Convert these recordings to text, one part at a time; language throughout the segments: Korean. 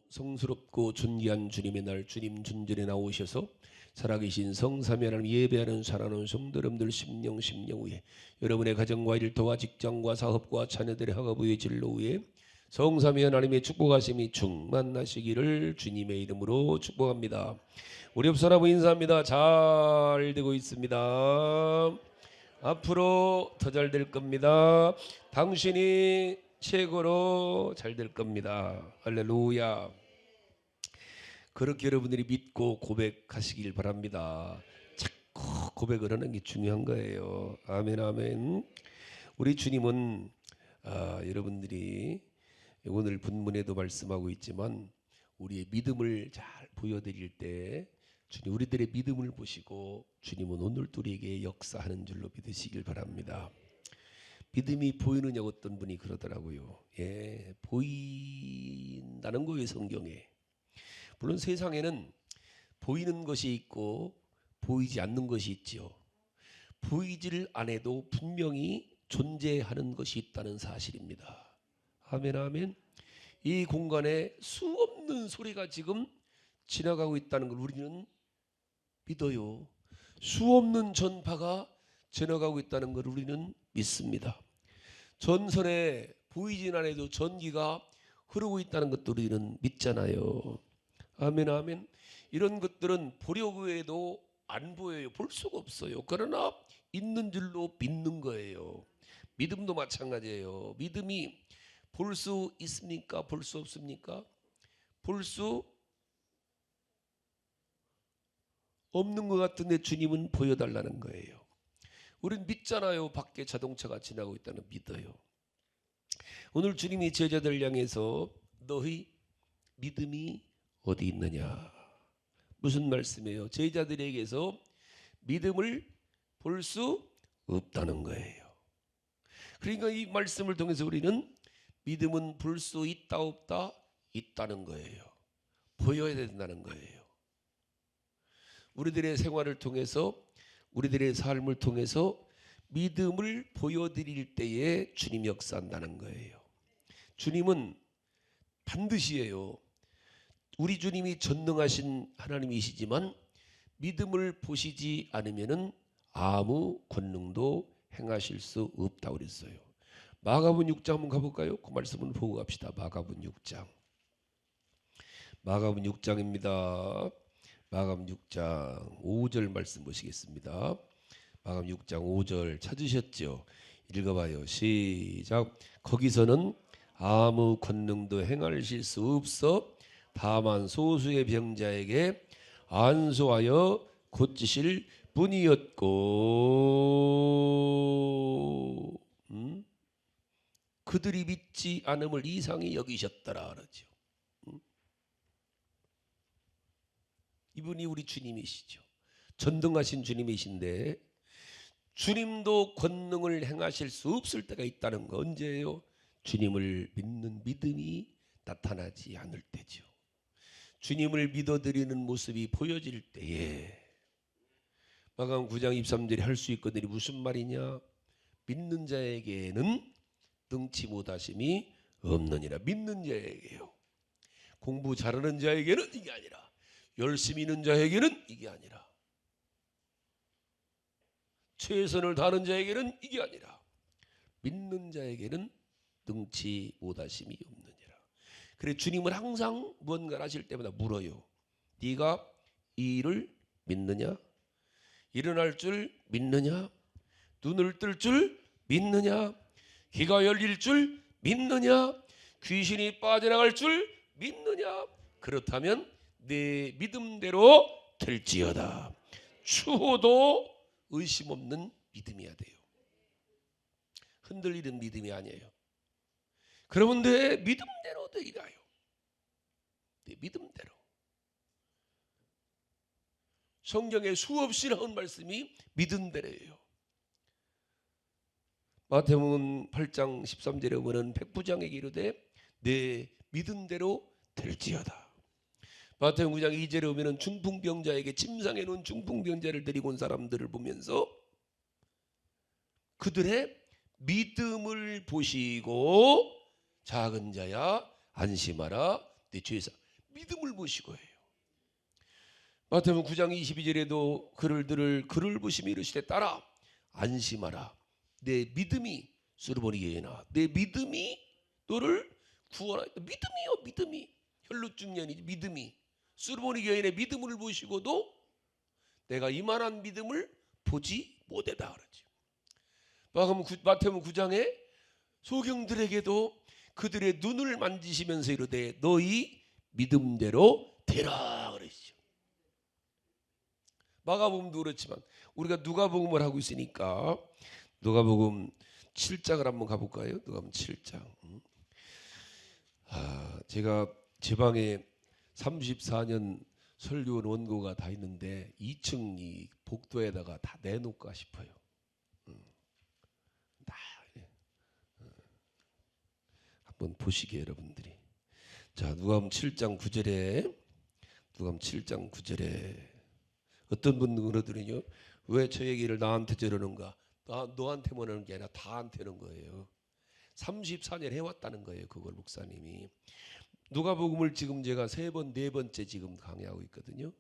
성스럽고 존귀한 주님의 날, 주님 존전에 나오셔서 살아계신 성삼위 하나님 예배하는 사랑하는 성도님들 심령 위에 여러분의 가정과 일터와 직장과 사업과 자녀들의 학업의 진로 위에 성삼위 하나님의 축복하심이 충만하시기를 주님의 이름으로 축복합니다. 우리 옆 사람 인사합니다. 잘 되고 있습니다. 앞으로 더 잘 될 겁니다. 당신이 최고로 잘 될 겁니다. 할렐루야. 그렇게 여러분들이 믿고 고백하시길 바랍니다. 자꾸 고백을 하는 게 중요한 거예요. 아멘 아멘. 우리 주님은 여러분들이 오늘 본문에도 말씀하고 있지만 우리의 믿음을 잘 보여드릴 때 주님 우리들의 믿음을 보시고 주님은 오늘도 우리에게 역사하는 줄로 믿으시길 바랍니다. 믿음이 보이느냐고 어떤 분이 그러더라고요. 예, 보인다는 거예요, 성경에. 물론 세상에는 보이는 것이 있고 보이지 않는 것이 있지요. 보이지를 않아도 분명히 존재하는 것이 있다는 사실입니다. 아멘 아멘. 이 공간에 수없는 소리가 지금 지나가고 있다는 걸 우리는 믿어요. 수없는 전파가 지나가고 있다는 걸 우리는 믿습니다. 전선에 보이진 않아도 전기가 흐르고 있다는 것도 우리는 믿잖아요. 아멘 아멘. 이런 것들은 보려고 해도 안 보여요. 볼 수가 없어요. 그러나 있는 줄로 믿는 거예요. 믿음도 마찬가지예요. 믿음이 볼 수 있습니까? 볼 수 없습니까? 볼 수 없는 것 같은데 주님은 보여달라는 거예요. 우린 믿잖아요. 밖에 자동차가 지나고 있다는 믿어요. 오늘 주님이 제자들 향해서 너희 믿음이 어디 있느냐. 무슨 말씀이에요? 제자들에게서 믿음을 볼 수 없다는 거예요. 그러니까 이 말씀을 통해서 우리는 믿음은 볼 수 있다 없다? 있다는 거예요. 보여야 된다는 거예요. 우리들의 생활을 통해서 우리들의 삶을 통해서 믿음을 보여드릴 때에 주님이 역사한다는 거예요. 주님은 반드시예요. 우리 주님이 전능하신 하나님이시지만 믿음을 보시지 않으면은 아무 권능도 행하실 수 없다고 그랬어요. 마가복음 6장 한번 가볼까요? 그 말씀을 보고 갑시다. 마가복음 6장. 마가복음 6장입니다. 마가복음 6장 5절 말씀 보시겠습니다. 마가복음 6장 5절 찾으셨죠? 읽어봐요. 시작. 거기서는 아무 권능도 행하실 수 없어 다만 소수의 병자에게 안수하여 고치실 뿐이었고 그들이 믿지 않음을 이상히 여기셨더라 그러죠. 이분이 우리 주님이시죠. 전능하신 주님이신데 주님도 권능을 행하실 수 없을 때가 있다는 거 언제예요? 주님을 믿는 믿음이 나타나지 않을 때죠. 주님을 믿어드리는 모습이 보여질 때에 마가복음 9장 23절에 할 수 있거든요. 무슨 말이냐? 믿는 자에게는 능치 못하심이 없느니라. 믿는 자에게요. 공부 잘하는 자에게는 이게 아니라 열심히 있는 자에게는 이게 아니라 최선을 다하는 자에게는 이게 아니라 믿는 자에게는 능치 못하심이 없느니라. 그래 주님은 항상 무언가를 하실 때마다 물어요. 네가 이 일을 믿느냐? 일어날 줄 믿느냐? 눈을 뜰 줄 믿느냐? 귀가 열릴 줄 믿느냐? 귀신이 빠져나갈 줄 믿느냐? 그렇다면 내 믿음대로 될지어다. 추호도 의심 없는 믿음이어야 돼요. 흔들리는 믿음이 아니에요. 그러면 내 믿음대로 되리라요. 내 믿음대로. 성경에 수없이 나온 말씀이 믿음대로예요. 마태복음 8장 13절에 보면 백부장에게 이르되 내 믿음대로 될지어다. 마태복음 9장 2절에 보면 중풍병자에게 침상에 놓은 중풍병자를 데리고 온 사람들을 보면서 그들의 믿음을 보시고 작은 자야 안심하라 내 죄사 믿음을 보시고 해요. 마태복음 9장 22절에도 그를 들을 그를 보시며 이르시되 따라 안심하라. 내 믿음이 쓰르보니게나 내 믿음이 너를 구원하였다. 믿음이요, 믿음이. 혈루증년이 믿음이. 쓰르보니게인의 믿음을 보시고도 내가 이만한 믿음을 보지 못했다 그러지. 마태복음 9장에 소경들에게도 그들의 눈을 만지시면서 이르되 너희 믿음대로 되라 그러시죠. 마가복음도 그렇지만 우리가 누가복음을 하고 있으니까 누가복음 7장을 한번 가볼까요? 누가복음 7장. 제가 제 방에 34년 설교원 원고가 다 있는데 2층 이 복도에다가 다 내놓을까 싶어요. 한번 보시게 여러분들이. 자, 누가복음 7장 9절에 누가복음 7장 9절에 어떤 분은 그러더니요. 왜 저 얘기를 나한테 저러는가? 너한테만 하는 게 아니라 다한테 하는 거예요. 34년 해왔다는 거예요. 그걸 목사님이. 누가복음을 지금 제가 네 번째 지금 강의하고 있거든요.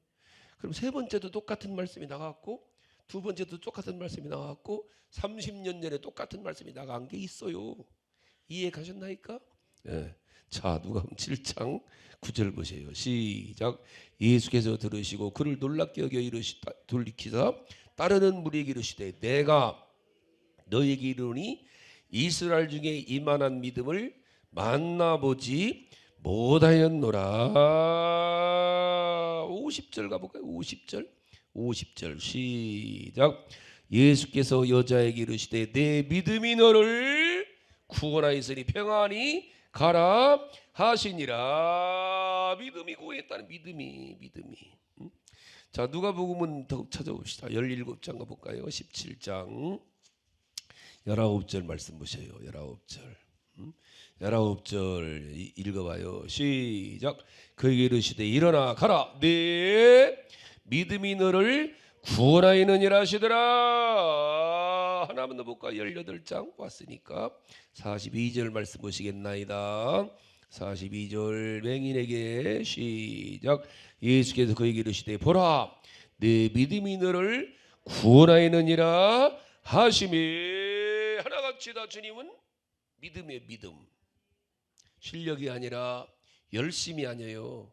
그럼 세 번째도 똑같은 말씀이 나갔고 두 번째도 똑같은 말씀이 나갔고 30년 전에 똑같은 말씀이 나간 게 있어요. 이해 가셨나이까? 네. 자, 누가복음 7장 9절 보세요. 시작. 예수께서 들으시고 그를 놀랍게 여겨 이르시다 돌이키사 따르는 무리에게 이르시되 내가 너에게 이르니 이스라엘 중에 이만한 믿음을 만나보지 못하였노라. 50절 가볼까요? 50절 시작. 예수께서 여자에게 이르시되 내 믿음이 너를 구원하였으니 평안히 가라 하시니라. 믿음이 구원했다는 믿음이. 자, 누가복음은 더 찾아봅시다. 17장 가볼까요? 17장 19절 말씀 보세요. 19절 읽어봐요. 시작. 그에게 이르시되 일어나 가라 내 믿음이 너를 구원하였느니라 하시더라. 하나만 더 볼까? 18장 왔으니까 42절 말씀 보시겠나이다. 42절 맹인에게 시작. 예수께서 그에게 이르시되 보라 내 믿음이 너를 구원하였느니라 하시매. 하나같이 다 주님은 믿음의 믿음. 실력이 아니라 열심이 아니에요.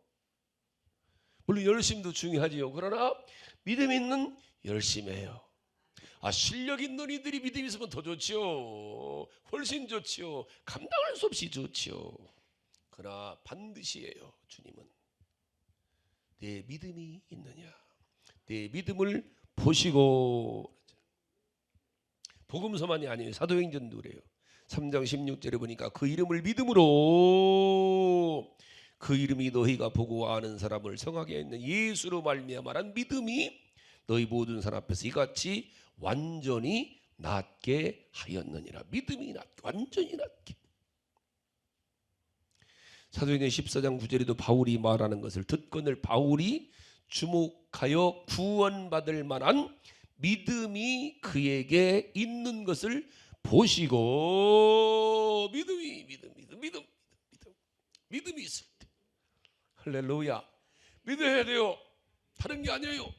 물론 열심도 중요하지요. 그러나 믿음 있는 열심이에요. 실력 있는 이들이 믿음이 있으면 더 좋지요. 훨씬 좋지요. 감당할 수 없이 좋지요. 그러나 반드시 해요. 주님은 내 믿음이 있느냐. 내 믿음을 보시고. 복음서만이 아니에요. 사도행전도 그래요. 3장 16절에 보니까 그 이름을 믿음으로 그 이름이 너희가 보고 아는 사람을 성하게 했는 예수로 말미암아 믿음이 너희 모든 사람 앞에서 이같이 완전히 낫게 하였느니라. 믿음이 낫게 완전히 낫게. 사도행전 14장 9절에도 바울이 말하는 것을 듣거늘 바울이 주목하여 구원받을 만한 믿음이 그에게 있는 것을 보시고. 믿음이 있을 때. 할렐루야. 믿어야 돼요. 다른 게 아니에요.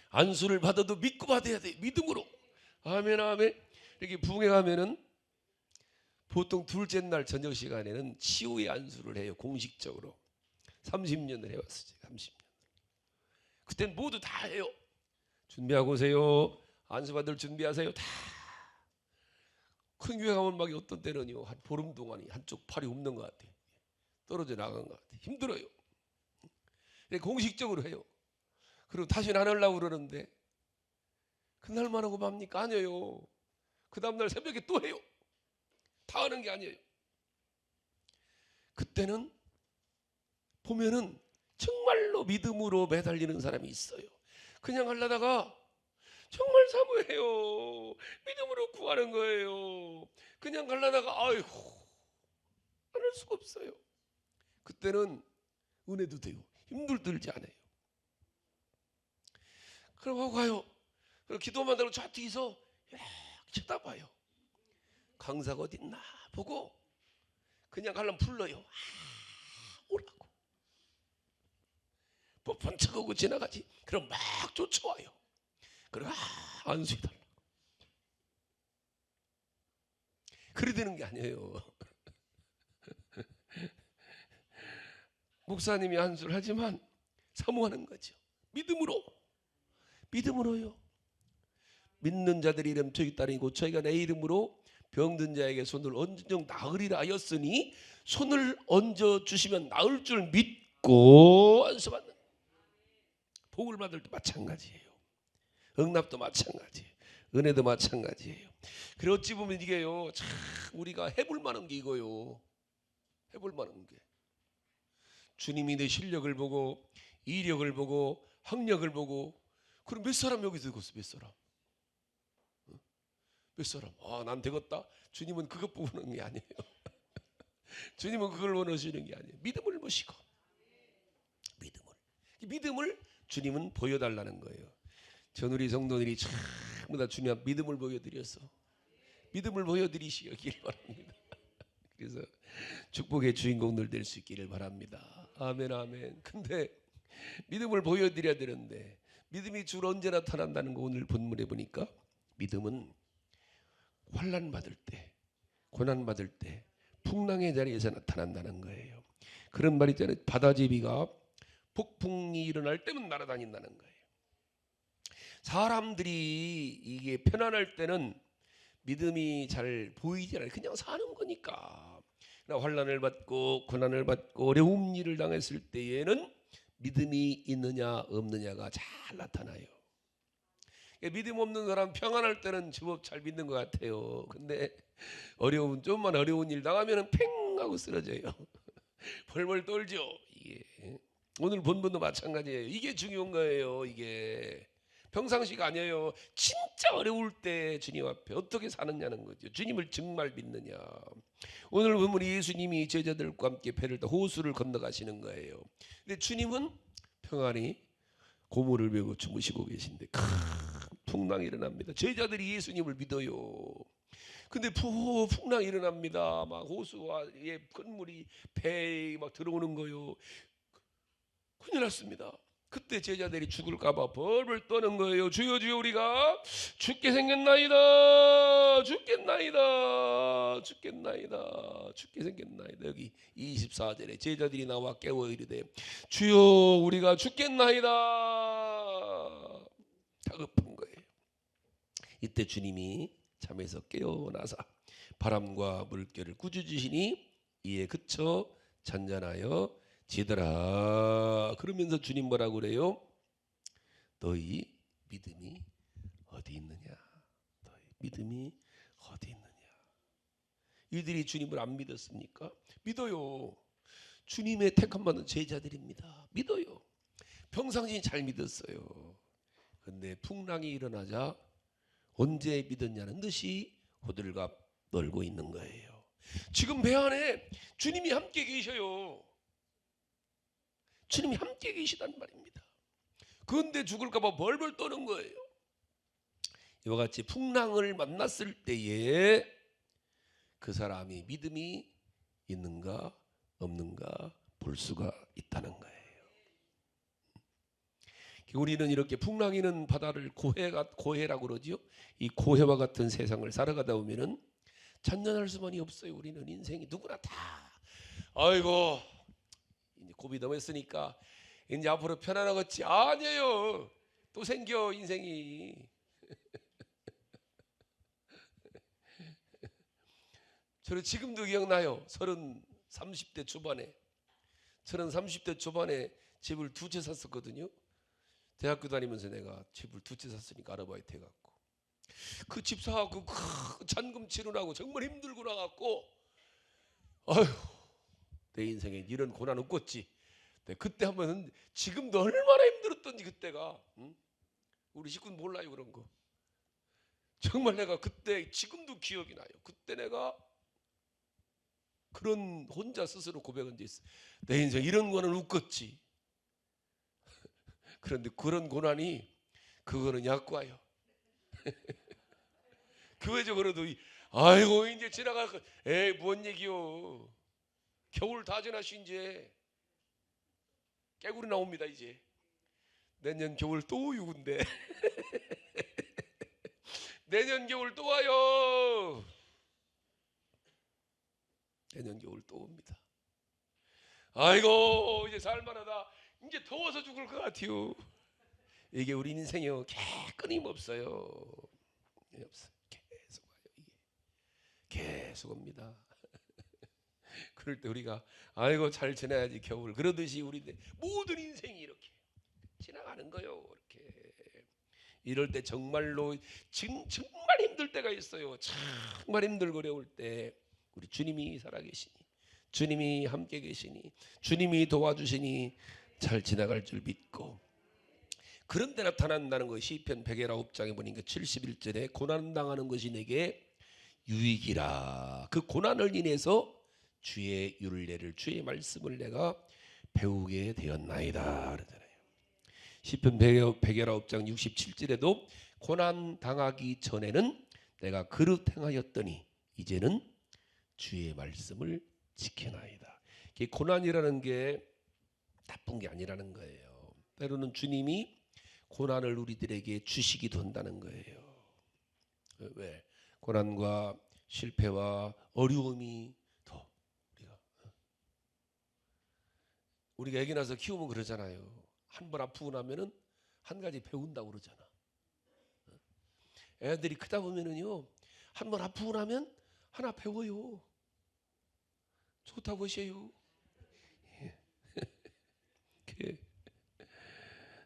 안수를 받아도 믿고 받아야 돼. 믿음으로. 아멘 아멘. 이렇게 부흥회 가면은 보통 둘째 날 저녁 시간에는 치유의 안수를 해요. 공식적으로. 30년을 해왔어요. 30년. 그땐 모두 다 해요. 준비하고 오세요. 안수 받을 준비하세요. 다. 큰 교회 가면 막 어떤 때는요 한 보름 동안이 한쪽 팔이 없는 것 같아요. 떨어져 나간 것 같아요. 힘들어요. 공식적으로 해요. 그리고 다시는 안 하려고 그러는데 그날만 하고 맙니까? 아니에요. 그 다음날 새벽에 또 해요. 다 하는 게 아니에요. 그때는 보면은 정말로 믿음으로 매달리는 사람이 있어요. 그냥 하려다가 정말 사모해요. 믿음으로 구하는 거예요. 그냥 하려다가 아이고 안 할 수가 없어요. 그때는 은혜도 돼요. 힘들지 않아요. 그러고 가요. 그리고 기도만 하고 저 뒤에서 쳐다봐요. 강사가 어딨나 보고 그냥 가려면 불러요. 오라고. 뭐 번쩍하고 지나가지. 그럼 막 쫓아와요. 그리고 안수해달라. 그래 되는 게 아니에요. 목사님이 안수를 하지만 사모하는 거죠. 믿음으로요. 믿는 자들의 이름 저희 따르고 저희가 내 이름으로 병든 자에게 손을 얹은 나으리라 하였으니 손을 얹어 주시면 나을 줄 믿고 안수받는. 복을 받을 때 마찬가지예요. 응답도 마찬가지예요. 은혜도 마찬가지예요. 그래 어찌 보면 이게요, 참 우리가 해볼 만한 게 이거요. 해볼 만한 게 주님이 내 실력을 보고 이력을 보고 학력을 보고. 그럼 몇 사람 여기 되겠어? 몇 사람? 몇 사람? 난 되겠다. 주님은 그것 보는 게 아니에요. 주님은 그걸 원하시는 게 아니에요. 믿음을 보시고, 믿음을 주님은 보여달라는 거예요. 전 우리 성도들이 전부 다 주님 앞 믿음을 보여드려서 믿음을 보여드리시길 바랍니다. 그래서 축복의 주인공들 될 수 있기를 바랍니다. 아멘 아멘. 근데 믿음을 보여드려야 되는데 믿음이 주로 언제 나타난다는 거 오늘 본문에 보니까 믿음은 환난 받을 때, 고난 받을 때, 풍랑의 자리에서 나타난다는 거예요. 그런 말이 있잖아요. 바다제비가 폭풍이 일어날 때면 날아다닌다는 거예요. 사람들이 이게 편안할 때는 믿음이 잘 보이지 않아요. 그냥 사는 거니까. 환난을 받고 고난을 받고 어려운 일을 당했을 때에는 믿음이 있느냐 없느냐가 잘 나타나요. 믿음 없는 사람 평안할 때는 제법 잘 믿는 것 같아요. 근데 좀만 어려운 일 당하면 팽 하고 쓰러져요. 벌벌 떨죠. 이게 오늘 본문도 마찬가지예요. 이게 중요한 거예요. 이게 평상시가 아니에요. 진짜 어려울 때 주님 앞에 어떻게 사느냐는 거죠. 주님을 정말 믿느냐. 오늘 보면 예수님이 제자들과 함께 배를 타 호수를 건너가시는 거예요. 근데 주님은 평안히 고물을 메고 주무시고 계신데 큰 풍랑이 일어납니다. 제자들이 예수님을 믿어요. 근데 풍랑이 일어납니다. 막 호수와 큰 물이 배에 막 들어오는 거요. 큰일 났습니다. 그때 제자들이 죽을까봐 벌벌 떠는 거예요. 주여 주여 우리가 죽게 생겼나이다. 죽게 생겼나이다. 여기 24절에 제자들이 나와 깨워 이르되 주여 우리가 죽겠나이다. 다급한 거예요. 이때 주님이 잠에서 깨어나사 바람과 물결을 꾸짖으시니 이에 그쳐 잔잔하여 지더라. 그러면서 주님 뭐라고 그래요? 너희 믿음이 어디 있느냐? 너희 믿음이 어디 있느냐? 이들이 주님을 안 믿었습니까? 믿어요. 주님의 택함받은 제자들입니다. 믿어요. 평상시 잘 믿었어요. 근데 풍랑이 일어나자 언제 믿었냐는 듯이 호들갑 떨고 있는 거예요. 지금 배 안에 주님이 함께 계셔요. 주님이 함께 계시단 말입니다. 그런데 죽을까봐 벌벌 떠는 거예요. 이와 같이 풍랑을 만났을 때에 그 사람이 믿음이 있는가 없는가 볼 수가 있다는 거예요. 우리는 이렇게 풍랑이는 바다를 고해라고 그러죠. 이 고해와 같은 세상을 살아가다 보면은 잔잔할 수만이 없어요. 우리는 인생이 누구나 다 아이고 이제 고비 넘었으니까 이제 앞으로 편안하겠지. 아니에요. 또 생겨 인생이. 저는 지금도 기억나요. 30대 초반에 집을 2채 샀었거든요. 대학교 다니면서 내가 집을 2채 샀으니까 아르바이트 해갖고 그 집 사갖고 잔금 치르라고 정말 힘들고 나갖고 아휴 내 인생에 이런 고난 없겠지. 그때 한번 지금도 얼마나 힘들었던지 그때가. 응? 우리 식구는 몰라요 그런 거. 정말 내가 그때 지금도 기억이 나요. 그때 내가 그런 혼자 스스로 고백한 적 있어. 내 인생 이런 거는 웃겠지. 그런데 그런 고난이 그거는 약과요. 교회적으로도 아이고 이제 지나갈 거 에이 뭔 얘기요. 겨울 다 지나시 이제. 개구리 나옵니다. 이제 내년 겨울 또 유군데 내년 겨울 또 와요. 내년 겨울 또 옵니다. 아이고 이제 살만하다. 이제 더워서 죽을 것 같아요. 이게 우리 인생이요. 끊임없어요. 없어요. 계속 와요. 이게 계속 옵니다. 그럴 때 우리가 아이고 잘 지내야지 겨울 그러듯이 우리 모든 인생이 이렇게 지나가는 거예요. 이렇게 이럴 때 정말로 정말 힘들 때가 있어요. 정말 힘들고 어려울 때 우리 주님이 살아계시니 주님이 함께 계시니 주님이 도와주시니 잘 지나갈 줄 믿고 그런 때 나타난다는 것이 시편 119장에 보니까 71절에 고난당하는 것이 내게 유익이라. 그 고난을 인해서 주의 율례를 주의 말씀을 내가 배우게 되었나이다 그러잖아요. 시편 119장 67절에도 고난 당하기 전에는 내가 그릇 행하였더니 이제는 주의 말씀을 지켜나이다. 고난이라는 게 나쁜 게 아니라는 거예요. 때로는 주님이 고난을 우리들에게 주시기도 한다는 거예요. 왜? 고난과 실패와 어려움이 더 우리가 애기 낳아서 키우면 그러잖아요. 한 번 아프고 나면은 한 가지 배운다고 그러잖아. 애들이 크다 보면은요 한 번 아프고 나면 하나 배워요. 좋다고 하셔요.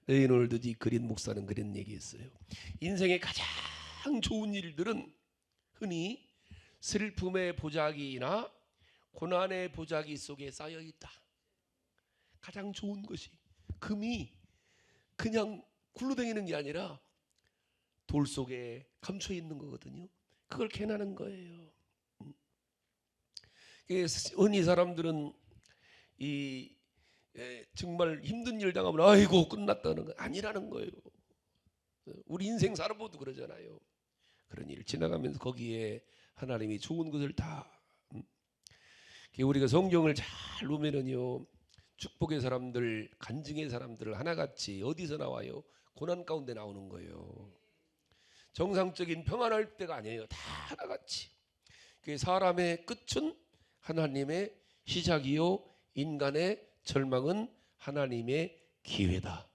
레이놀드 디 그린 목사는 그런 얘기했어요. 인생의 가장 좋은 일들은 흔히 슬픔의 보자기나 고난의 보자기 속에 쌓여 있다. 가장 좋은 것이 금이 그냥 굴러다니는 게 아니라 돌 속에 감춰 있는 거거든요. 그걸 캐나는 거예요. 흔히 사람들은 정말 힘든 일 당하면 아이고 끝났다는 거 아니라는 거예요. 우리 인생 살아보도 그러잖아요. 그런 일 지나가면서 거기에 하나님이 좋은 것을 다 우리가 성경을 잘 보면은요 축복의 사람들 간증의 사람들을 하나같이 어디서 나와요? 고난 가운데 나오는 거예요. 정상적인 평안할 때가 아니에요. 다 하나같이. 사람의 끝은 하나님의 시작이요 인간의 절망은 하나님의 기회다.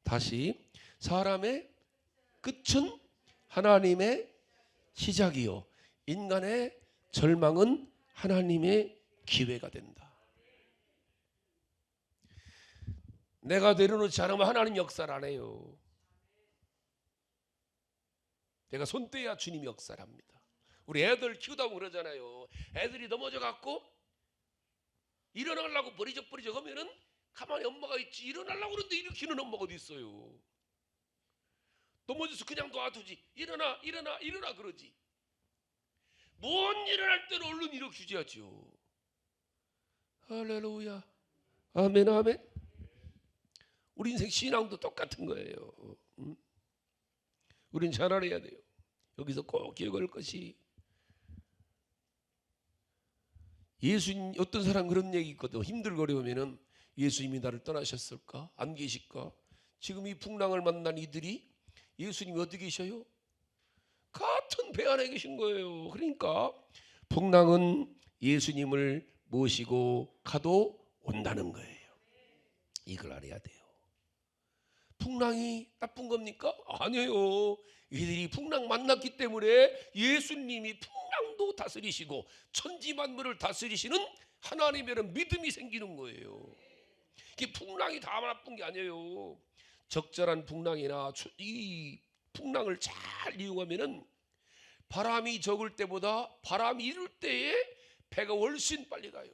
다시 사람의 끝은 하나님의 시작이요 인간의 절망은 하나님의 기회가 된다. 내가 내려놓지 않으면 하나님 역사를 안 해요. 내가 손 떼야 주님이 역사를 합니다. 우리 애들 키우다 보면 그러잖아요. 애들이 넘어져 갖고 일어나려고 버리적버리적 하면은 가만히 엄마가 있지. 일어나려고 그러는데 일으키는 엄마가 어디 있어요. 넘어져서 그냥 놔두지. 일어나 그러지. 뭔 일어날 때는 얼른 일으키지야죠. 할렐루야. 아멘 아멘. 우리 인생 신앙도 똑같은 거예요. 우린 잘 알아야 돼요. 여기서 꼭 기억할 것이 예수님 어떤 사람 그런 얘기 있거든. 힘들고 어려우면은 예수님이 나를 떠나셨을까? 안 계실까? 지금 이 풍랑을 만난 이들이 예수님이 어디 계셔요? 같은 배 안에 계신 거예요. 그러니까 풍랑은 예수님을 모시고 가도 온다는 거예요. 이걸 알아야 돼요. 풍랑이 나쁜 겁니까? 아니에요. 이들이 풍랑 만났기 때문에 예수님이 풍랑도 다스리시고 천지 만물을 다스리시는 하나님이라는 믿음이 생기는 거예요. 이게 풍랑이 다 나쁜 게 아니에요. 적절한 풍랑이나 이 풍랑을 잘 이용하면은 바람이 적을 때보다 바람이 이룰 때에 배가 훨씬 빨리 가요.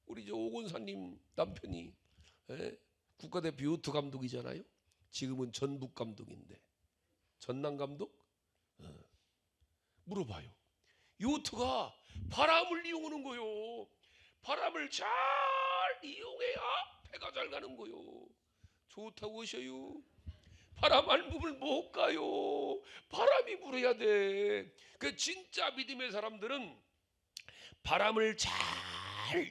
우리 저 오건사님 남편이 국가대표 요트 감독이잖아요. 지금은 전북 감독인데 전남 감독? 물어봐요. 요트가 바람을 이용하는 거요. 바람을 잘 이용해야 배가 잘 가는 거요. 좋다고 하셔요. 바람 안 불면 못 가요. 바람이 불어야 돼. 그 진짜 믿음의 사람들은 바람을 잘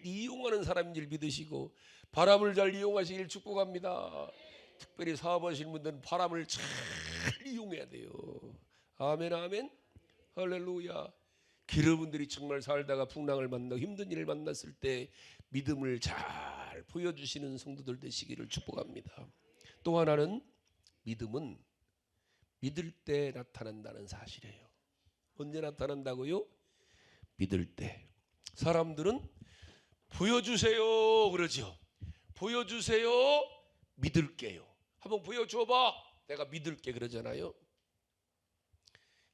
이용하는 사람인 줄 믿으시고 바람을 잘 이용하시길 축복합니다. 특별히 사업하시는 분들은 바람을 잘 이용해야 돼요. 아멘 아멘 할렐루야. 여러분들이 정말 살다가 풍랑을 만나고 힘든 일을 만났을 때 믿음을 잘 보여주시는 성도들 되시기를 축복합니다. 또 하나는 믿음은 믿을 때 나타난다는 사실이에요. 언제 나타난다고요? 믿을 때. 사람들은 보여주세요 그러죠. 보여주세요, 믿을게요. 한번 보여줘봐, 내가 믿을게 그러잖아요.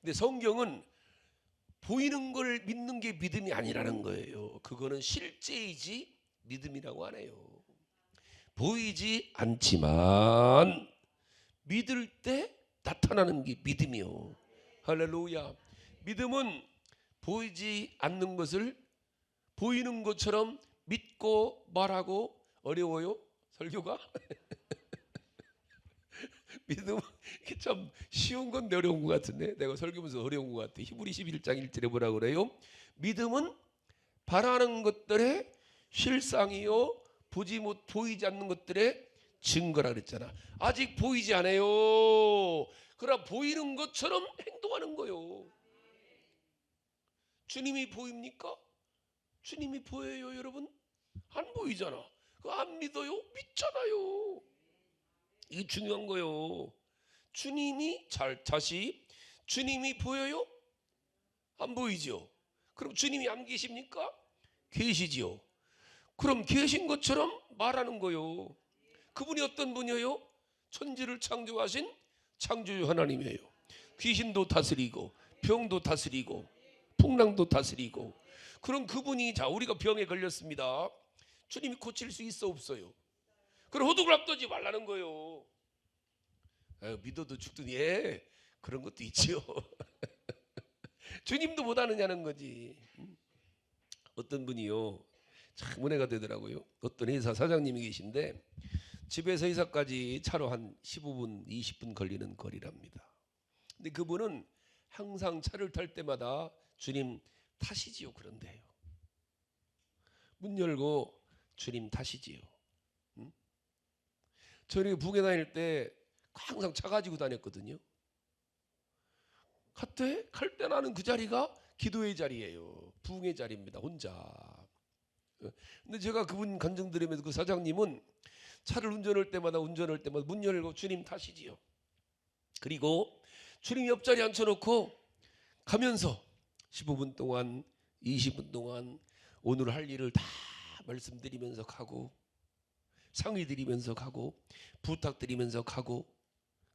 근데 성경은 보이는 걸 믿는 게 믿음이 아니라는 거예요. 그거는 실제이지 믿음이라고 안 해요. 보이지 않지만 믿을 때 나타나는 게 믿음이요. 할렐루야. 믿음은 보이지 않는 것을 보이는 것처럼 믿고 말하고. 어려워요? 설교가? 믿음은 참 쉬운 건데 어려운 것 같은데, 내가 설교하면서 어려운 것 같아. 히브리 11장 1절에 뭐라고 그래요? 믿음은 바라는 것들의 실상이요 보이지 않는 것들의 증거라 그랬잖아. 아직 보이지 않아요. 그러나 보이는 것처럼 행동하는 거요. 주님이 보입니까? 주님이 보여요 여러분? 안 보이잖아. 그거 안 믿어요? 믿잖아요. 이게 중요한 거요. 주님이 다시 주님이 보여요? 안 보이죠? 그럼 주님이 안 계십니까? 계시지요. 그럼 계신 것처럼 말하는 거요. 그분이 어떤 분이에요? 천지를 창조하신 창조주 하나님이에요. 귀신도 다스리고 병도 다스리고 풍랑도 다스리고. 그럼 그분이, 자 우리가 병에 걸렸습니다. 주님이 고칠 수 있어 없어요? 그럼 호두를 떠지 말라는 거예요. 믿어도 죽더니 그런 것도 있지요. 주님도 못 아느냐는 거지. 어떤 분이요 참 은혜가 되더라고요. 어떤 회사 사장님이 계신데 집에서 회사까지 차로 한 15분 20분 걸리는 거리랍니다. 근데 그분은 항상 차를 탈 때마다 주님 탓이지요. 그런데요, 문 열고 주님 탓이지요. 저희 북에 다닐 때 항상 차 가지고 다녔거든요. 갈 때 나는 그 자리가 기도의 자리예요. 부흥의 자리입니다. 혼자. 근데 제가 그분 간증 들으면서 그 사장님은 차를 운전할 때마다 문 열고 주님 탓이지요. 그리고 주님 옆자리에 앉혀놓고 가면서 15분 동안 20분 동안 오늘 할 일을 다 말씀드리면서 가고, 상의드리면서 가고, 부탁드리면서 가고.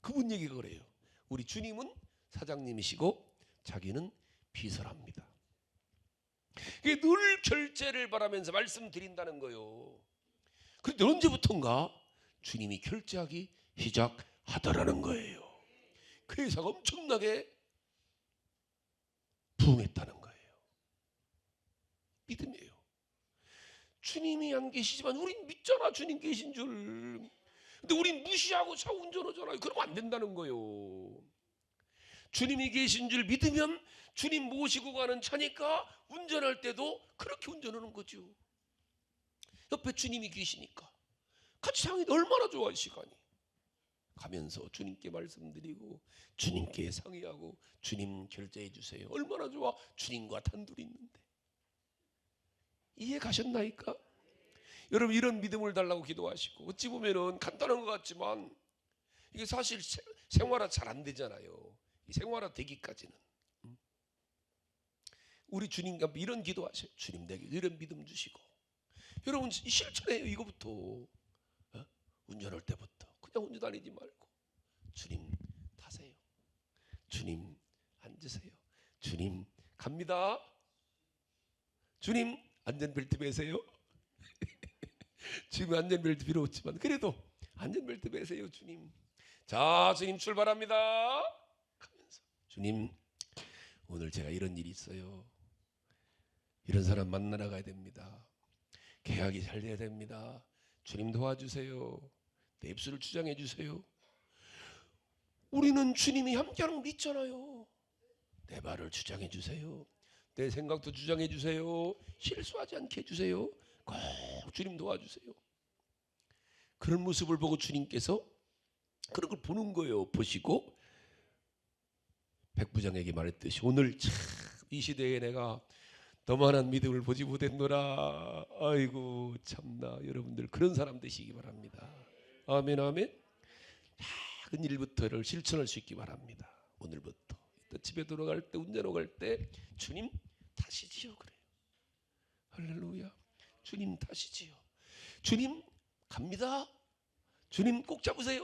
그분 얘기가 그래요. 우리 주님은 사장님이시고 자기는 비서랍니다. 늘 결제를 바라면서 말씀드린다는 거예요. 그런데 언제부턴가 주님이 결제하기 시작하더라는 거예요. 그 회사가 엄청나게 부흥했다는 거예요. 믿음이에요. 주님이 안 계시지만 우린 믿잖아. 주님 계신 줄. 근데 우린 무시하고 차 운전하잖아요. 그러면 안 된다는 거예요. 주님이 계신 줄 믿으면 주님 모시고 가는 차니까 운전할 때도 그렇게 운전하는 거죠. 옆에 주님이 계시니까 같이 상의도 얼마나 좋아. 이 시간이 가면서 주님께 말씀드리고 주님께 상의하고 주님 결제해 주세요. 얼마나 좋아. 주님과 단둘이 있는데. 이해 가셨나이까? 여러분, 이런 믿음을 달라고 기도하시고, 어찌 보면은 간단한 것 같지만 이게 사실 생활화 잘 안 되잖아요. 생활화 되기까지는. 우리 주님과 이런 기도하세요. 주님, 내게 이런 믿음 주시고. 여러분 실천해요. 이거부터. 운전할 때부터 그냥 혼자 다니지 말고 주님 타세요. 주님 앉으세요. 주님 갑니다. 주님 안전벨트 매세요. 지금 안전벨트 필요 없지만 그래도 안전벨트 매세요. 주님. 자, 주님 출발합니다. 가면서 주님, 오늘 제가 이런 일이 있어요. 이런 사람 만나러 가야 됩니다. 계약이 잘 돼야 됩니다. 주님 도와주세요. 내 입술을 주장해 주세요. 우리는 주님이 함께하는 걸 믿잖아요. 내 말을 주장해 주세요. 내 생각도 주장해 주세요. 실수하지 않게 해주세요. 꼭 주님 도와주세요. 그런 모습을 보고 주님께서 그런 걸 보는 거예요. 보시고 백부장에게 말했듯이 오늘 참 이 시대에 내가 너만한 믿음을 보지 못했노라. 아이고 참나. 여러분들 그런 사람 되시기 바랍니다. 아멘 아멘. 작은 일부터를 실천할 수 있기 바랍니다. 오늘부터 집에 돌아갈 때 운전하고 갈 때 주님 타시지요 그래요. 할렐루야. 주님 타시지요. 주님 갑니다. 주님 꼭 잡으세요.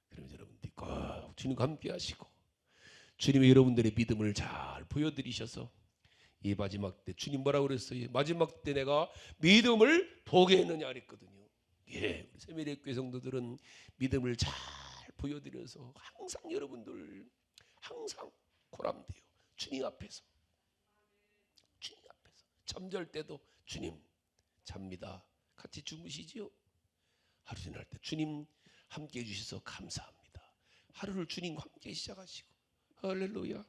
그럼 여러분들이 꼭 주님과 함께 하시고 주님이 여러분들의 믿음을 잘 보여드리셔서 이 마지막 때 주님 뭐라고 그랬어요? 마지막 때 내가 믿음을 보게 했느냐 그랬거든요. 예, 우리 세미래교회 성도들은 믿음을 잘 보여드려서 항상 여러분들 항상 보람돼요. 주님 앞에서 잠잘 때도 주님 잡니다. 같이 주무시지요. 하루 지날 때 주님 함께 해주셔서 감사합니다. 하루를 주님과 함께 시작하시고 할렐루야.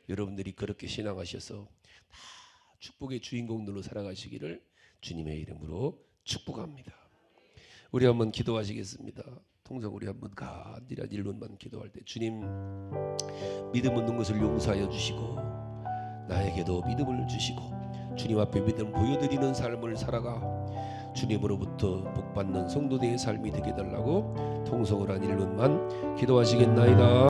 여러분들이 그렇게 신앙하셔서 다 축복의 주인공들로 살아가시기를 주님의 이름으로 축복합니다. 우리 한번 기도하시겠습니다. 통상 우리 한번 간절한 1분만 기도할 때 주님 믿음 없는 것을 용서하여 주시고 나에게도 믿음을 주시고 주님 앞에 믿음을 보여드리는 삶을 살아가 주님으로부터 복받는 성도들의 삶이 되게 해달라고 통성을 한 1분만 기도하시겠나이다.